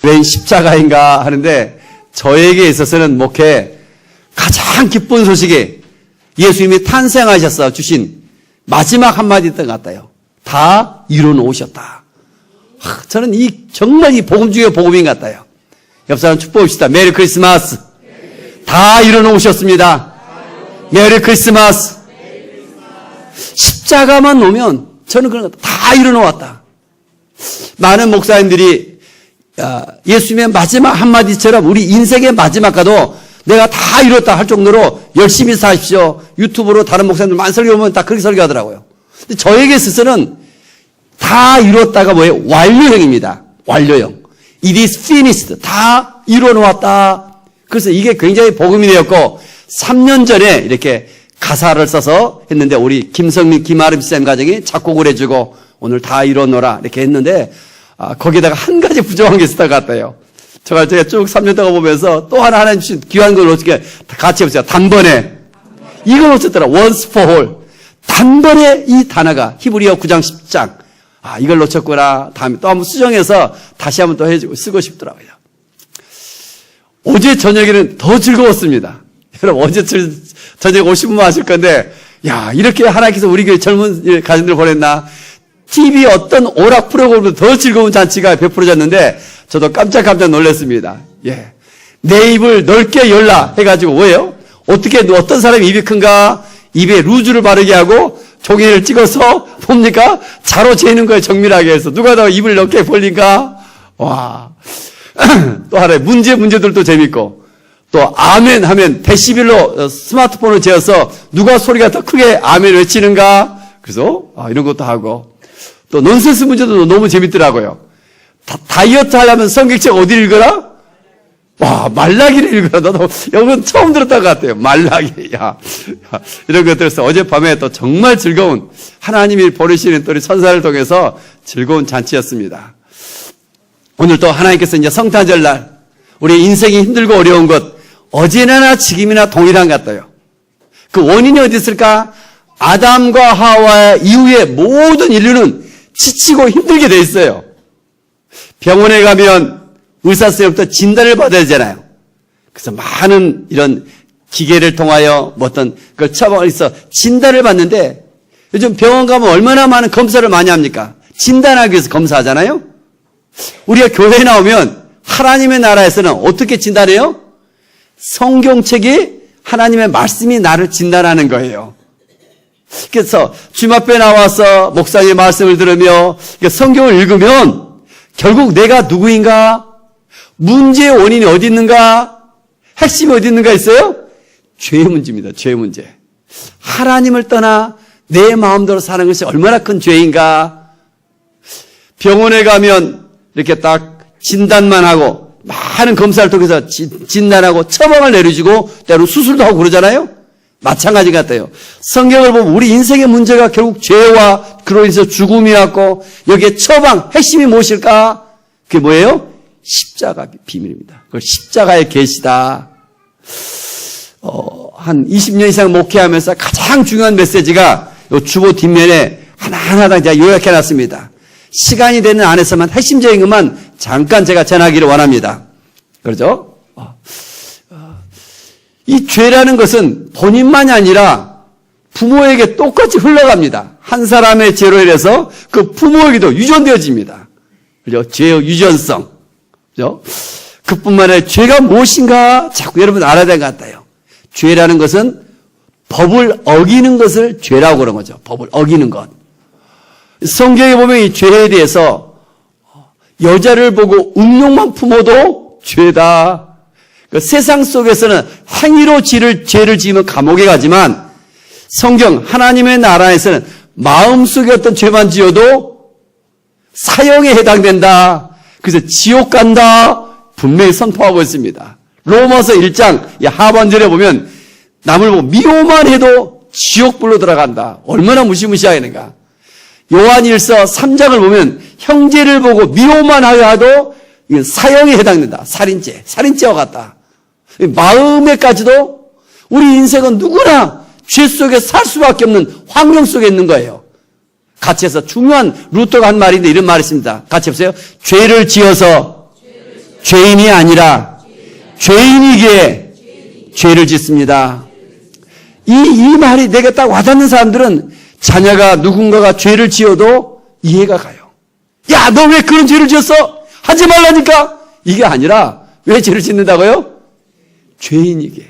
웬 십자가인가 하는데 저에게 있어서는 목회 가장 기쁜 소식이 예수님이 탄생하셔서 주신 마지막 한마디였던 것 같아요. 다 이루어놓으셨다. 저는 정말 이 복음 중에 복음인 것 같아요. 옆 사람 축복합시다. 메리 크리스마스. 다 이루어놓으셨습니다. 메리 크리스마스. 십자가만 놓으면 저는 그런 거 다 이루어놓았다. 많은 목사님들이 예수님의 마지막 한마디처럼 우리 인생의 마지막 가도 내가 다 이뤘다 할 정도로 열심히 사십시오. 유튜브로 다른 목사님들 많이 설교하면 다 그렇게 설교하더라고요. 근데 저에게 있어서는 다 이뤘다가 뭐예요? 완료형입니다. 완료형. It is finished. 다 이루어 놓았다. 그래서 이게 굉장히 복음이 되었고 3년 전에 이렇게 가사를 써서 했는데 우리 김성민, 김아름 쌤 가정이 작곡을 해주고 오늘 다 이루어 놓으라 이렇게 했는데 거기다가 한 가지 부족한 게 있었던 것 같아요. 제가 쭉 3년 동안 보면서 또 하나님 주신 귀한 걸 어떻게 같이 해보세요. 단번에. 이걸 놓쳤더라. once for all. 단번에 이 단어가 히브리어 9장 10장. 이걸 놓쳤구나. 다음에 또 한번 수정해서 다시 한번 또 해주고 쓰고 싶더라고요. 어제 저녁에는 더 즐거웠습니다. 여러분 어제 저녁 오신 분만 아실 건데 야 이렇게 하나님께서 우리 교회 젊은 가정들 보냈나. TV 어떤 오락 프로그램보다 더 즐거운 잔치가 베풀어졌는데 저도 깜짝 놀랐습니다. 예. 내 입을 넓게 열라 해가지고 뭐예요? 어떻게 어떤 사람이 입이 큰가? 입에 루즈를 바르게 하고 종이를 찍어서 뭡니까? 자로 재는 거예요. 정밀하게 해서. 누가 더 입을 넓게 벌린가? 와. 또 하나의 문제들도 재밌고 또 아멘 하면 데시벨로 스마트폰을 재어서 누가 소리가 더 크게 아멘 외치는가? 그래서 이런 것도 하고 또 논센스 문제도 너무 재밌더라고요. 다이어트 하려면 성경책 어디를 읽어라? 와, 말라기를 읽어라. 나도 이건 처음 들었던 것 같아요. 말라기. 야, 이런 것들에서 어젯밤에 또 정말 즐거운 하나님이 보내시는 또 우리 천사를 통해서 즐거운 잔치였습니다. 오늘 또 하나님께서 이제 성탄절 날 우리 인생이 힘들고 어려운 것 어제나 지금이나 동일한 것 같아요. 그 원인이 어디 있을까? 아담과 하와 이후에 모든 인류는 지치고 힘들게 돼 있어요. 병원에 가면 의사 선생님부터 진단을 받아야 되잖아요. 그래서 많은 이런 기계를 통하여 어떤 그 처방을 해서 진단을 받는데 요즘 병원 가면 얼마나 많은 검사를 많이 합니까? 진단하기 위해서 검사하잖아요. 우리가 교회에 나오면 하나님의 나라에서는 어떻게 진단해요? 성경책이 하나님의 말씀이 나를 진단하는 거예요. 그래서 주님 앞에 나와서 목사님의 말씀을 들으며 성경을 읽으면 결국 내가 누구인가? 문제의 원인이 어디 있는가? 핵심이 어디 있는가 있어요? 죄의 문제입니다. 죄의 문제. 하나님을 떠나 내 마음대로 사는 것이 얼마나 큰 죄인가? 병원에 가면 이렇게 딱 진단만 하고 많은 검사를 통해서 진단하고 처방을 내려주고 때로 수술도 하고 그러잖아요. 마찬가지 같아요. 성경을 보면 우리 인생의 문제가 결국 죄와 그로 인해서 죽음이 왔고 여기에 처방, 핵심이 무엇일까? 그게 뭐예요? 십자가 비밀입니다. 그걸 십자가의 계시다. 한 20년 이상 목회하면서 가장 중요한 메시지가 이 주보 뒷면에 하나하나 제가 요약해놨습니다. 시간이 되는 안에서만 핵심적인 것만 잠깐 제가 전하기를 원합니다. 그렇죠? 이 죄라는 것은 본인만이 아니라 부모에게 똑같이 흘러갑니다. 한 사람의 죄로 인해서 그 부모에게도 유전되어집니다. 그죠? 죄의 유전성. 그죠? 그뿐만 아니라 죄가 무엇인가 자꾸 여러분 알아야 될 것 같아요. 죄라는 것은 법을 어기는 것을 죄라고 그런 거죠. 법을 어기는 것. 성경에 보면 이 죄에 대해서 여자를 보고 음욕만 품어도 죄다. 그 세상 속에서는 행위로 죄를 지으면 감옥에 가지만 성경 하나님의 나라에서는 마음속에 어떤 죄만 지어도 사형에 해당된다. 그래서 지옥 간다. 분명히 선포하고 있습니다. 로마서 1장 하반절에 보면 남을 보고 미워만 해도 지옥불로 들어간다. 얼마나 무시무시하겠는가. 요한일서 3장을 보면 형제를 보고 미워만 하여도 이건 사형에 해당된다. 살인죄와 같다. 마음에까지도 우리 인생은 누구나 죄 속에 살 수밖에 없는 환경 속에 있는 거예요. 같이 해서 중요한 루터가 한 말인데 이런 말이 있습니다. 같이 해보세요. 죄를 지어서 죄인이 아니라 죄인이기에 죄를 짓습니다. 이 말이 내게 딱 와닿는 사람들은 자녀가 누군가가 죄를 지어도 이해가 가요. 야, 너 왜 그런 죄를 지었어? 하지 말라니까. 이게 아니라 왜 죄를 짓는다고요? 죄인이기에.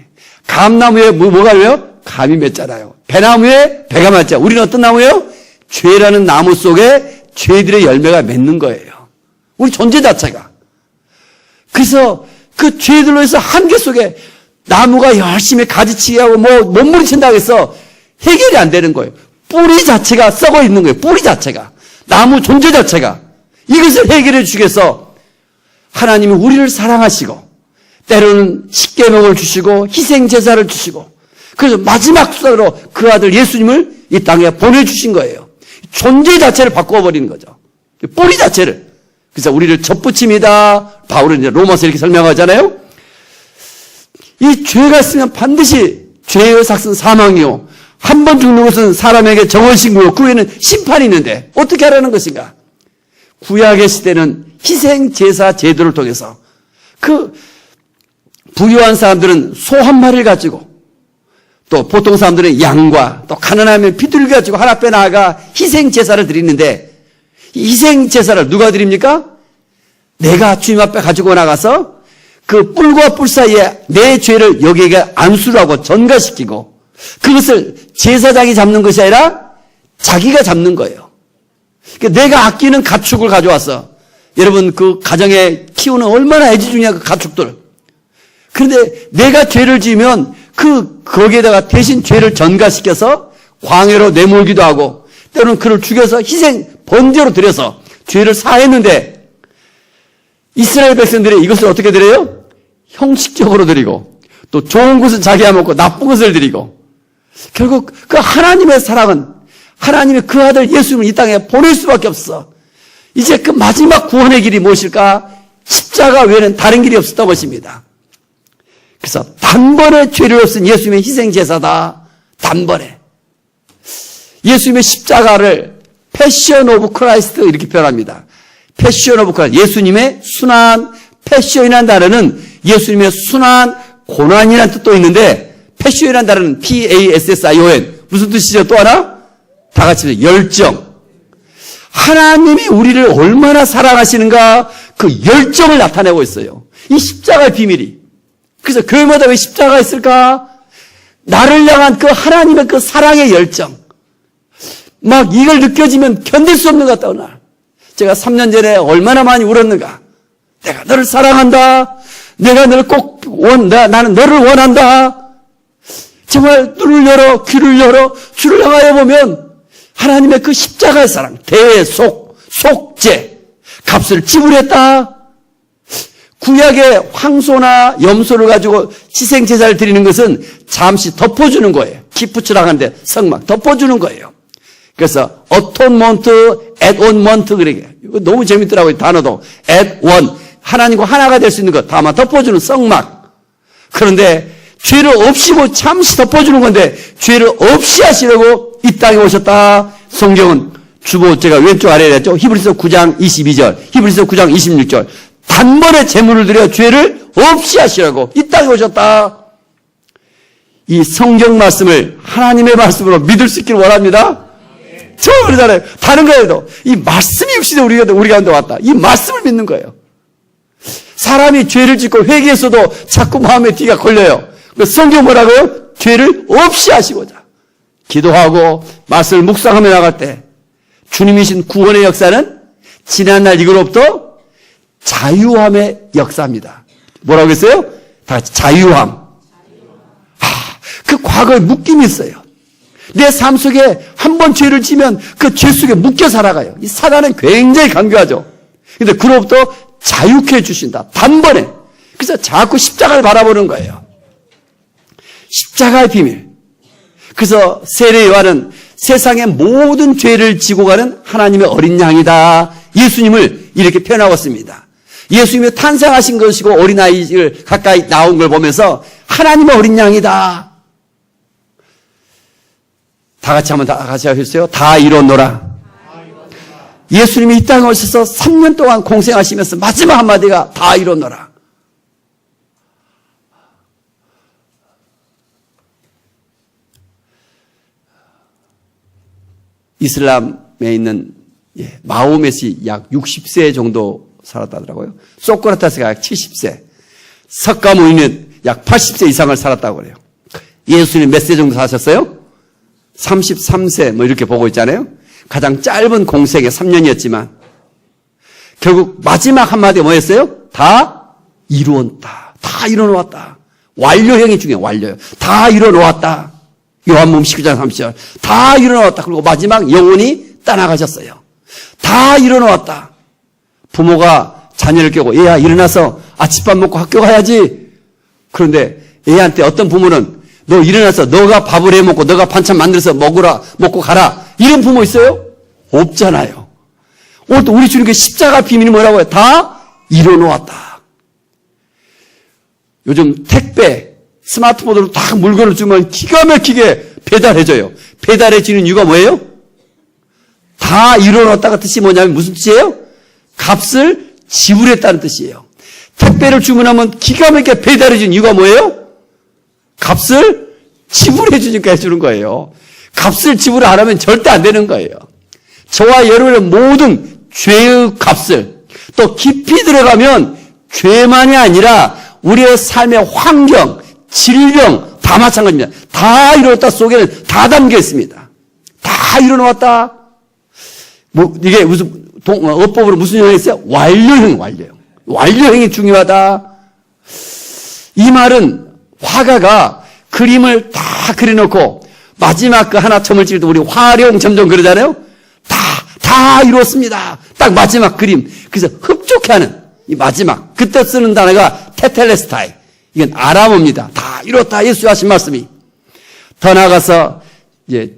감나무에 뭐가 왜요? 감이 맺잖아요. 배나무에 배가 맺잖아요. 우리는 어떤 나무예요? 죄라는 나무 속에 죄들의 열매가 맺는 거예요. 우리 존재 자체가. 그래서 그 죄들로 해서 한계 속에 나무가 열심히 가지치기 하고 몸부림친다고 해서 해결이 안 되는 거예요. 뿌리 자체가 썩어 있는 거예요. 뿌리 자체가. 나무 존재 자체가. 이것을 해결해 주겠어. 하나님이 우리를 사랑하시고 때로는 십계명을 주시고 희생제사를 주시고 그래서 마지막 수단으로 그 아들 예수님을 이 땅에 보내주신 거예요. 존재 자체를 바꿔버리는 거죠. 뿌리 자체를. 그래서 우리를 접붙입니다. 바울은 이제 로마서 이렇게 설명하잖아요. 이 죄가 있으면 반드시 죄의 삭은 사망이요. 한 번 죽는 것은 사람에게 정언신고요. 그 후에는 심판이 있는데 어떻게 하라는 것인가? 구약의 시대는 희생제사 제도를 통해서 그 부유한 사람들은 소 한 마리를 가지고 또 보통 사람들은 양과 또 가난하면 비둘기 가지고 하나 빼 나아가 희생제사를 드리는데 이 희생제사를 누가 드립니까? 내가 주님 앞에 가지고 나가서 그 뿔과 뿔 사이에 내 죄를 여기에게 안수를 하고 전가시키고 그것을 제사장이 잡는 것이 아니라 자기가 잡는 거예요. 그러니까 내가 아끼는 가축을 가져왔어. 여러분 그 가정에 키우는 얼마나 애지중이야 그 가축들. 그런데 내가 죄를 지으면 거기에다가 대신 죄를 전가시켜서 광야로 내몰기도 하고 때로는 그를 죽여서 희생 번제로 드려서 죄를 사했는데 이스라엘 백성들이 이것을 어떻게 드려요? 형식적으로 드리고 또 좋은 것은 자기가 먹고 나쁜 것을 드리고 결국 그 하나님의 사랑은 하나님의 그 아들 예수님을 이 땅에 보낼 수밖에 없어. 이제 그 마지막 구원의 길이 무엇일까? 십자가 외에는 다른 길이 없었던 것입니다. 그래서 단번에 죄를 없앤 예수님의 희생제사다. 단번에. 예수님의 십자가를 패션 오브 크라이스트 이렇게 표현합니다. 패션 오브 크라이스트. 예수님의 순환, 패션이라는 단어는 예수님의 순환, 고난이라는 뜻도 있는데 패션이라는 단어는 PASSION. 무슨 뜻이죠? 또 하나? 다 같이 열정. 하나님이 우리를 얼마나 사랑하시는가 그 열정을 나타내고 있어요. 이 십자가의 비밀이. 그래서 교회마다 왜 십자가가 있을까? 나를 향한 그 하나님의 그 사랑의 열정. 막 이걸 느껴지면 견딜 수 없는 것 같다, 오늘. 제가 3년 전에 얼마나 많이 울었는가. 내가 너를 사랑한다. 내가 너를 나는 너를 원한다. 정말 눈을 열어, 귀를 열어, 주를 향하여 보면 하나님의 그 십자가의 사랑, 속죄, 값을 지불했다. 구약의 황소나 염소를 가지고 희생제사를 드리는 것은 잠시 덮어주는 거예요. 기프츠라고 하는데 성막 덮어주는 거예요. 그래서 atonement, atonement 그러게. 이거 너무 재밌더라고요. 단어도 at one. 하나님과 하나가 될 수 있는 것 다만 덮어주는 성막. 그런데 죄를 없이 잠시 덮어주는 건데 죄를 없이 하시려고 이 땅에 오셨다. 성경은 주보 제가 왼쪽 아래에 했죠. 히브리서 9장 22절, 히브리서 9장 26절. 단번에 제물을 드려 죄를 없이 하시라고 이 땅에 오셨다. 이 성경 말씀을 하나님의 말씀으로 믿을 수 있기를 원합니다. 정말 그러잖아요. 다른 거에도 이 말씀이 육신에 우리 가운데 왔다. 이 말씀을 믿는 거예요. 사람이 죄를 짓고 회개했어도 자꾸 마음에 띠가 걸려요. 성경 뭐라고요? 죄를 없이 하시고자. 기도하고 말씀을 묵상하며 나갈 때 주님이신 구원의 역사는 지난날 이거로부터 자유함의 역사입니다. 뭐라고 했어요? 다 같이 자유함. 그 과거에 묶임이 있어요. 내 삶 속에 한 번 죄를 지면 그 죄 속에 묶여 살아가요. 이 사단은 굉장히 강교하죠. 근데 그로부터 자유케 해주신다. 단번에. 그래서 자꾸 십자가를 바라보는 거예요. 십자가의 비밀. 그래서 세례 요한은 세상의 모든 죄를 지고 가는 하나님의 어린 양이다. 예수님을 이렇게 표현하고 있습니다. 예수님이 탄생하신 것이고 어린아이를 가까이 나온 걸 보면서 하나님의 어린 양이다. 다 같이 한번 다 같이 하셨어요. 다 이뤘노라. 예수님이 이 땅에 오셔서 3년 동안 공생하시면서 마지막 한마디가 다 이뤘노라. 이슬람에 있는 마호멧이 약 60세 정도 살았다더라고요. 소크라테스가 약 70세, 석가모니는 약 80세 이상을 살았다고 그래요. 예수님 몇 세 정도 사셨어요? 33세 뭐 이렇게 보고 있잖아요. 가장 짧은 공생애 3년이었지만 결국 마지막 한마디가 뭐였어요? 다 이루었다. 다 이뤄놓았다. 완료형이 중요해요. 완료형. 다 이뤄놓았다. 요한복음 19장 30절. 다 이뤄놓았다. 그리고 마지막 영혼이 떠나가셨어요. 다 이뤄놓았다. 부모가 자녀를 깨고 얘야 일어나서 아침밥 먹고 학교 가야지. 그런데 애한테 어떤 부모는 너 일어나서 너가 밥을 해 먹고 너가 반찬 만들어서 먹고 가라. 이런 부모 있어요? 없잖아요. 오늘 또 우리 주님께 십자가 비밀이 뭐라고 해요? 다 이뤄놓았다. 요즘 택배, 스마트폰으로 다 물건을 주면 기가 막히게 배달해줘요. 배달해주는 이유가 뭐예요? 다 이뤄놓았다가 뜻이 뭐냐면 무슨 뜻이에요? 값을 지불했다는 뜻이에요. 택배를 주문하면 기가 막히게 배달해주는 이유가 뭐예요? 값을 지불해주니까 해주는 거예요. 값을 지불 안 하면 절대 안 되는 거예요. 저와 여러분의 모든 죄의 값을 또 깊이 들어가면 죄만이 아니라 우리의 삶의 환경, 질병 다 마찬가지입니다. 다 이루었다 속에는 다 담겨 있습니다. 다 이뤄놓았다. 이게 무슨 어법으로 무슨 영향이 있어요? 완료형. 완료형이 중요하다. 이 말은 화가가 그림을 다 그려놓고 마지막 그 하나 점을 찍을 때 우리 화룡 점점 그러잖아요. 다 이루었습니다. 딱 마지막 그림. 그래서 흡족해 하는 이 마지막. 그때 쓰는 단어가 테텔레스타이. 이건 아람어입니다. 다 이뤘다. 예수 하신 말씀이. 더 나아가서 이제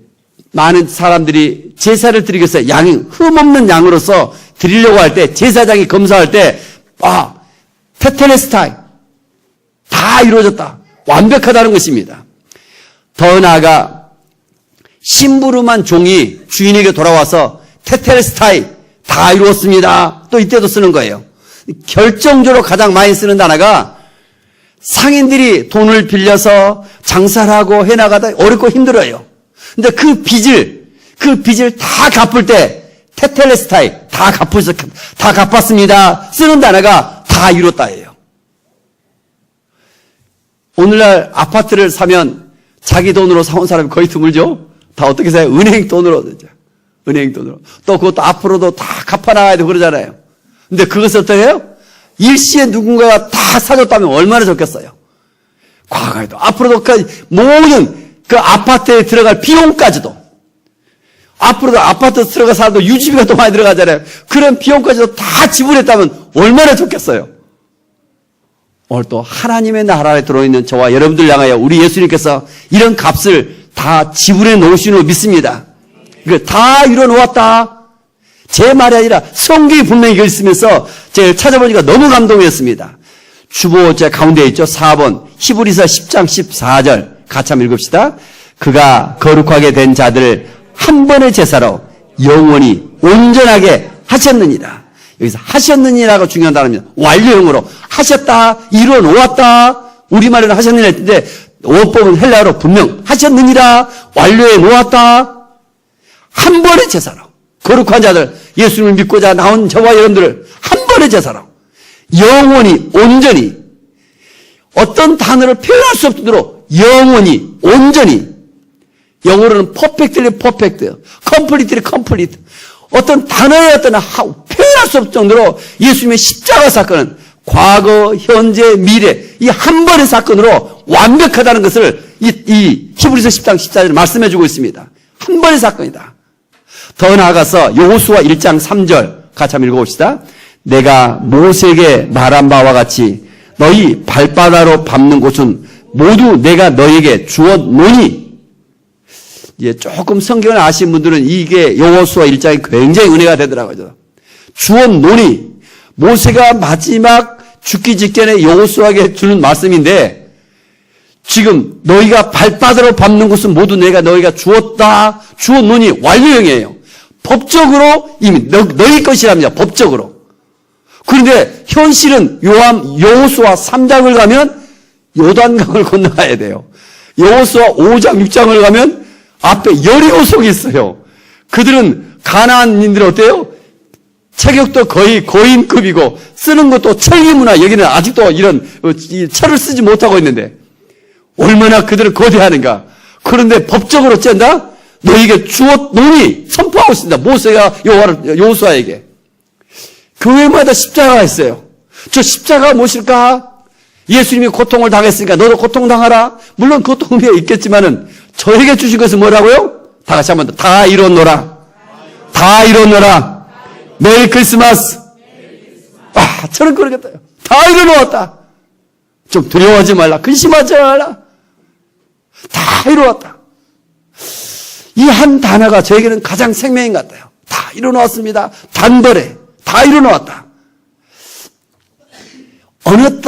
많은 사람들이 제사를 드리겠어요. 양이 흠없는 양으로서 드리려고 할 때 제사장이 검사할 때 테텔레스타이. 다 이루어졌다. 완벽하다는 것입니다. 더 나아가 심부름한 종이 주인에게 돌아와서 테텔레스타이 다 이루었습니다. 또 이때도 쓰는 거예요. 결정적으로 가장 많이 쓰는 단어가 상인들이 돈을 빌려서 장사를 하고 해나가다 어렵고 힘들어요. 근데 그 빚을 다 갚을 때 테텔레스타이 다 갚았습니다. 쓰는 단어가 다 이뤘다예요. 오늘날 아파트를 사면 자기 돈으로 사온 사람이 거의 드물죠? 다 어떻게 사요? 은행 돈으로. 또 그것도 앞으로도 다 갚아나가야 되고 그러잖아요. 근데 그것을 어떻게 해요? 일시에 누군가가 다 사줬다면 얼마나 좋겠어요? 과거에도 앞으로도 모든 그 아파트에 들어갈 비용까지도 앞으로도 아파트 들어가 살도 유지비가 더 많이 들어가잖아요. 그런 비용까지도 다 지불했다면 얼마나 좋겠어요? 오늘 또 하나님의 나라에 들어있는 저와 여러분들 향하여 우리 예수님께서 이런 값을 다 지불해 놓으시는 걸 믿습니다. 이걸 다 이뤄놓았다. 제 말이 아니라 성경이 분명히 이걸 쓰면서 제가 찾아보니까 너무 감동이었습니다. 주보 제 가운데 있죠. 4번 히브리서 10장 14절 같이 한번 읽읍시다. 그가 거룩하게 된 자들을 한 번의 제사로 영원히 온전하게 하셨느니라. 여기서 하셨느니라고 중요한 단어입니다. 완료형으로 하셨다, 이뤄놓았다. 우리말로는 하셨느니라 했는데 어법은 헬라어로 분명 하셨느니라, 완료해 놓았다. 한 번의 제사로 거룩한 자들, 예수님을 믿고자 나온 저와 여러분들을 한 번의 제사로 영원히 온전히 어떤 단어를 표현할 수 없도록 영원히 온전히 영어로는 perfectly perfect, completely complete 어떤 단어의 어떤 표현할 수 없을 정도로 예수님의 십자가 사건은 과거, 현재, 미래 이 한 번의 사건으로 완벽하다는 것을 이 히브리서 10장 14절에 말씀해 주고 있습니다. 한 번의 사건이다. 더 나아가서 여호수아 1장 3절 같이 한번 읽어봅시다. 내가 모세에게 말한 바와 같이 너희 발바닥으로 밟는 곳은 모두 내가 너희에게 주었노니. 이제 조금 성경을 아시는 분들은 이게 여호수아 1장이 굉장히 은혜가 되더라고요. 주었노니. 모세가 마지막 죽기 직전에 여호수아에게 주는 말씀인데 지금 너희가 발바닥으로 밟는 곳은 모두 내가 너희가 주었노니 완료형이에요. 법적으로 이미 너희 것이랍니다. 법적으로. 그런데 현실은 여호수아 3장을 가면 요단강을 건너가야 돼요. 여호수아 5장 6장을 가면 앞에 여리고성이 있어요. 그들은 가나안인들 어때요? 체격도 거의 고인급이고 쓰는 것도 철기 문화, 여기는 아직도 이런 철을 쓰지 못하고 있는데 얼마나 그들은 거대하는가. 그런데 법적으로 짠다? 너에게 주어 놓으니 선포하고 있습니다. 모세가 여호수아에게. 교회마다 십자가가 있어요. 저 십자가가 무엇일까? 예수님이 고통을 당했으니까 너도 고통당하라. 물론 그것도 의미가 있겠지만은 저에게 주신 것은 뭐라고요? 다 같이 한번 더. 다 이뤘노라. 다 이뤘노라. 메리 크리스마스. 아, 저는 그러겠다요. 다 이뤄놓았다. 좀 두려워하지 말라. 근심하지 말라. 다 이루었다. 이 한 단어가 저에게는 가장 생명인 것 같아요. 다 이루어놨습니다. 단번에 다 이루어놨다.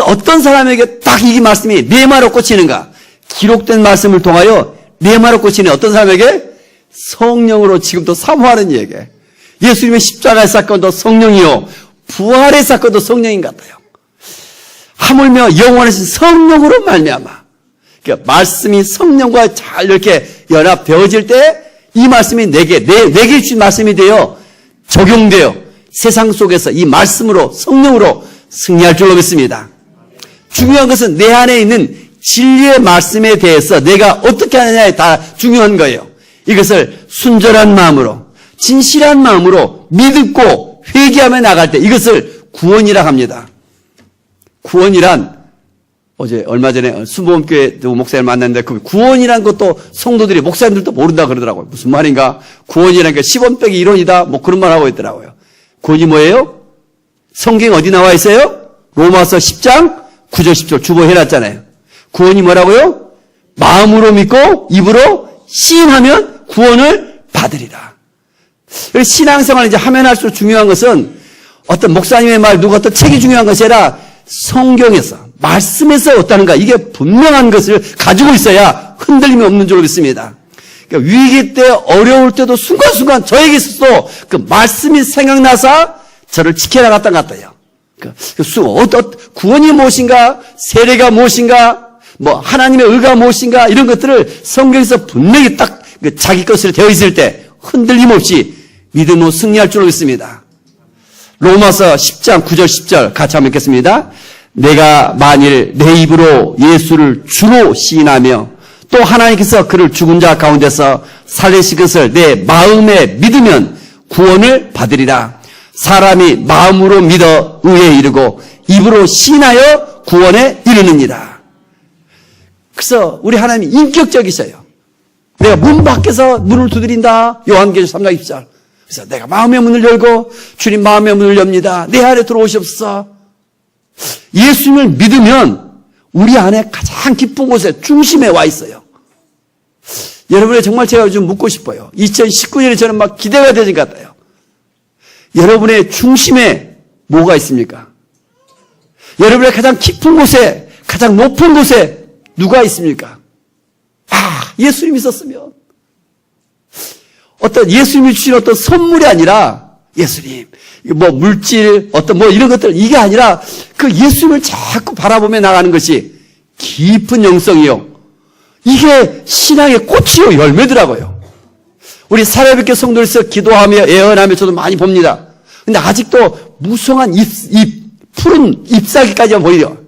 어떤 사람에게 딱 이 말씀이 네마로 꽂히는가? 기록된 말씀을 통하여 네마로 꽂히는 어떤 사람에게? 성령으로 지금도 사모하는 얘기. 예수님의 십자가의 사건도 성령이요, 부활의 사건도 성령인 것 같아요. 하물며 영원하신 성령으로 말미암아. 그러니까 말씀이 성령과 잘 이렇게 연합되어질 때 이 말씀이 내게 주신 말씀이 되어 적용되어 세상 속에서 이 말씀으로 성령으로 승리할 줄로 믿습니다. 중요한 것은 내 안에 있는 진리의 말씀에 대해서 내가 어떻게 하느냐에 다 중요한 거예요. 이것을 순전한 마음으로 진실한 마음으로 믿고 회개하며 나갈 때 이것을 구원이라 합니다. 구원이란 어제 얼마 전에 수보험교회 목사님을 만났는데 그 구원이란 것도 성도들이 목사님들도 모른다 그러더라고요. 무슨 말인가? 구원이라는 게 10원 빼기 1원이다 뭐 그런 말 하고 있더라고요. 구원이 뭐예요? 성경 어디 나와 있어요? 로마서 10장 9절 10절 주보해놨잖아요. 구원이 뭐라고요? 마음으로 믿고 입으로 시인하면 구원을 받으리라. 신앙생활을 이제 하면 할수록 중요한 것은 어떤 목사님의 말, 누가 어떤 책이 중요한 것이 아니라 성경에서, 말씀에서 어떠한가, 이게 분명한 것을 가지고 있어야 흔들림이 없는 줄로 믿습니다. 그러니까 위기 때, 어려울 때도 순간순간 저에게 있어서 그 말씀이 생각나서 저를 지켜나갔던 것 같아요. 구원이 무엇인가, 세례가 무엇인가, 뭐 하나님의 의가 무엇인가, 이런 것들을 성경에서 분명히 딱 자기 것으로 되어 있을 때 흔들림 없이 믿음으로 승리할 줄로 믿습니다. 로마서 10장 9절 10절 같이 한번 읽겠습니다. 내가 만일 내 입으로 예수를 주로 시인하며 또 하나님께서 그를 죽은 자 가운데서 살리신 것을 내 마음에 믿으면 구원을 받으리라. 사람이 마음으로 믿어 의에 이르고 입으로 시인하여 구원에 이르느니라. 그래서 우리 하나님이 인격적이셔요. 내가 문 밖에서 문을 두드린다. 요한계시록 3장 20절. 그래서 내가 마음의 문을 열고 주님 마음의 문을 엽니다. 내 안에 들어오시옵소서. 예수님을 믿으면 우리 안에 가장 깊은 곳에 중심에 와 있어요. 여러분의 정말 제가 좀 묻고 싶어요. 2019년에 저는 막 기대가 되는 것 같아요. 여러분의 중심에 뭐가 있습니까? 여러분의 가장 깊은 곳에, 가장 높은 곳에 누가 있습니까? 예수님이 있었으면. 어떤 예수님이 주신 어떤 선물이 아니라 예수님, 뭐 물질, 어떤 뭐 이런 것들, 이게 아니라 그 예수님을 자꾸 바라보며 나가는 것이 깊은 영성이요. 이게 신앙의 꽃이요, 열매더라고요. 우리 살아뵙게 성도에서 기도하며 예언하며 저도 많이 봅니다. 근데 아직도 무성한 푸른 잎사귀까지만 보이죠.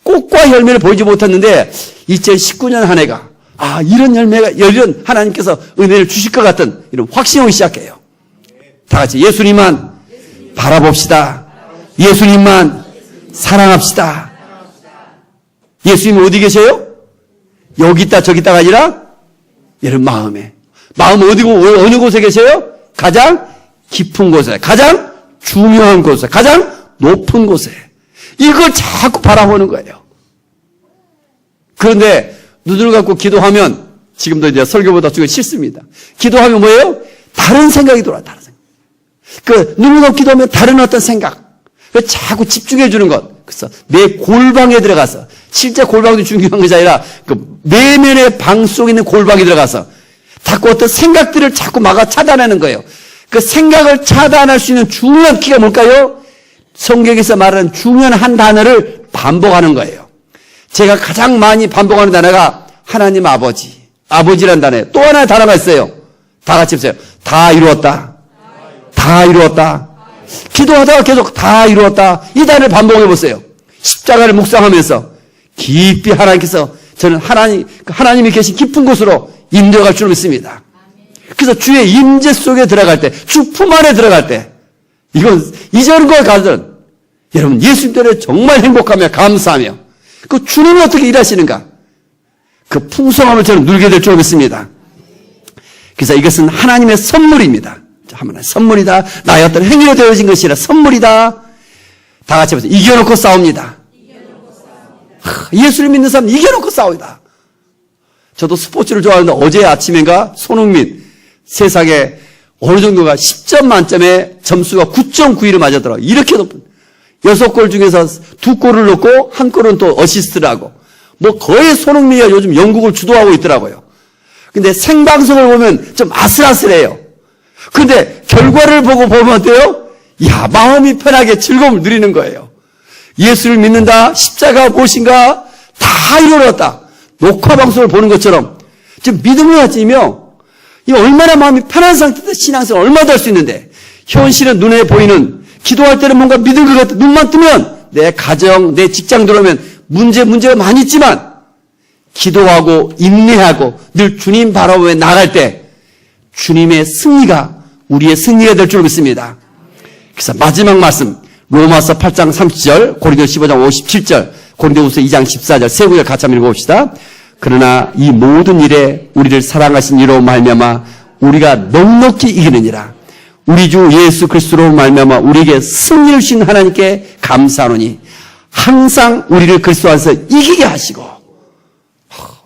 꽃과 열매를 보이지 못했는데 2019년 한 해가 이런 열매가, 이런 하나님께서 은혜를 주실 것 같은 이런 확신이 오기 시작해요. 다 같이 예수님만 바라봅시다. 예수님만 사랑합시다. 예수님은 어디 계세요? 여기 있다 저기 있다가 아니라 여러분 마음에. 마음은 어디고 어느 곳에 계세요? 가장 깊은 곳에, 가장 중요한 곳에, 가장 높은 곳에. 이걸 자꾸 바라보는 거예요. 그런데 눈을 감고 기도하면, 지금도 이제 설교보다 중에 싫습니다. 기도하면 뭐예요? 다른 생각이 돌아요, 다른 생각. 눈을 감고 기도하면 다른 어떤 생각. 자꾸 집중해 주는 것. 그래서 내 골방에 들어가서, 실제 골방도 중요한 것이 아니라, 내면의 방 속에 있는 골방에 들어가서, 자꾸 어떤 생각들을 자꾸 막아 차단하는 거예요. 그 생각을 차단할 수 있는 중요한 키가 뭘까요? 성경에서 말하는 중요한 한 단어를 반복하는 거예요. 제가 가장 많이 반복하는 단어가 하나님 아버지, 아버지라는 단어예요. 또 하나의 단어가 있어요. 다 같이 보세요. 다 이루었다. 다 이루었다. 기도하다가 계속 다 이루었다. 이 단을 반복해 보세요. 십자가를 묵상하면서 깊이 하나님께서 저는 하나님이 계신 깊은 곳으로 인도할 줄 믿습니다. 그래서 주의 임재 속에 들어갈 때, 주 품 안에 들어갈 때, 이건 이전과 가든 여러분 예수님 때문에 정말 행복하며 감사하며 그 주님이 어떻게 일하시는가 그 풍성함을 저는 누리게 될 줄 믿습니다. 그래서 이것은 하나님의 선물입니다. 하나님의 선물이다. 나의 어떤 행위로 되어진 것이 아니라 선물이다. 다 같이 보세요. 이겨놓고 싸웁니다. 예수를 믿는 사람은 이겨놓고 싸웁니다. 저도 스포츠를 좋아하는데 어제 아침인가 손흥민 세상에 어느 정도가 10점 만점에 점수가 9.91을 맞았더라고요. 이렇게 높은 6골 중에서 2골을 넣고 1골은 또 어시스트를 하고 뭐 거의 손흥민이가 요즘 영국을 주도하고 있더라고요. 근데 생방송을 보면 좀 아슬아슬해요. 근데 결과를 보고 보면 어때요? 야, 마음이 편하게 즐거움을 누리는 거예요. 예수를 믿는다. 십자가 무엇인가? 다 이루어졌다. 녹화 방송을 보는 것처럼 지금 믿음을 가지며 이 얼마나 마음이 편한 상태에서 신앙생활을 얼마나 할 수 있는데 현실은 눈에 보이는 기도할 때는 뭔가 믿을 것 같아. 눈만 뜨면 내 가정, 내 직장 들어오면 문제가 많이 있지만 기도하고 인내하고 늘 주님 바라보며 나갈 때 주님의 승리가 우리의 승리가 될 줄 믿습니다. 그래서 마지막 말씀 로마서 8장 30절, 고린도서 15장 57절, 고린도후서 2장 14절 세 구절 같이 한번 읽어봅시다. 그러나 이 모든 일에 우리를 사랑하신 이로 말미암아 우리가 넉넉히 이기느니라. 우리 주 예수 그리스도로 말미암아 우리에게 승리를 주신 하나님께 감사하노니 항상 우리를 그리스도 안에서 이기게 하시고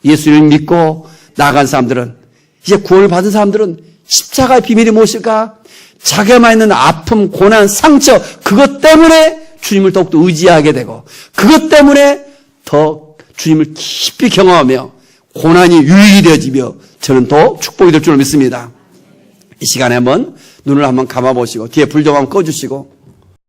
예수를 믿고 나아간 사람들은 이제 구원을 받은 사람들은 십자가의 비밀이 무엇일까? 자기만 있는 아픔, 고난, 상처 그것 때문에 주님을 더욱더 의지하게 되고 그것 때문에 더 주님을 깊이 경험하며 고난이 유익이 되어지며 저는 더 축복이 될 줄 믿습니다. 이 시간에 한번 눈을 한번 감아보시고 뒤에 불 좀 한번 꺼주시고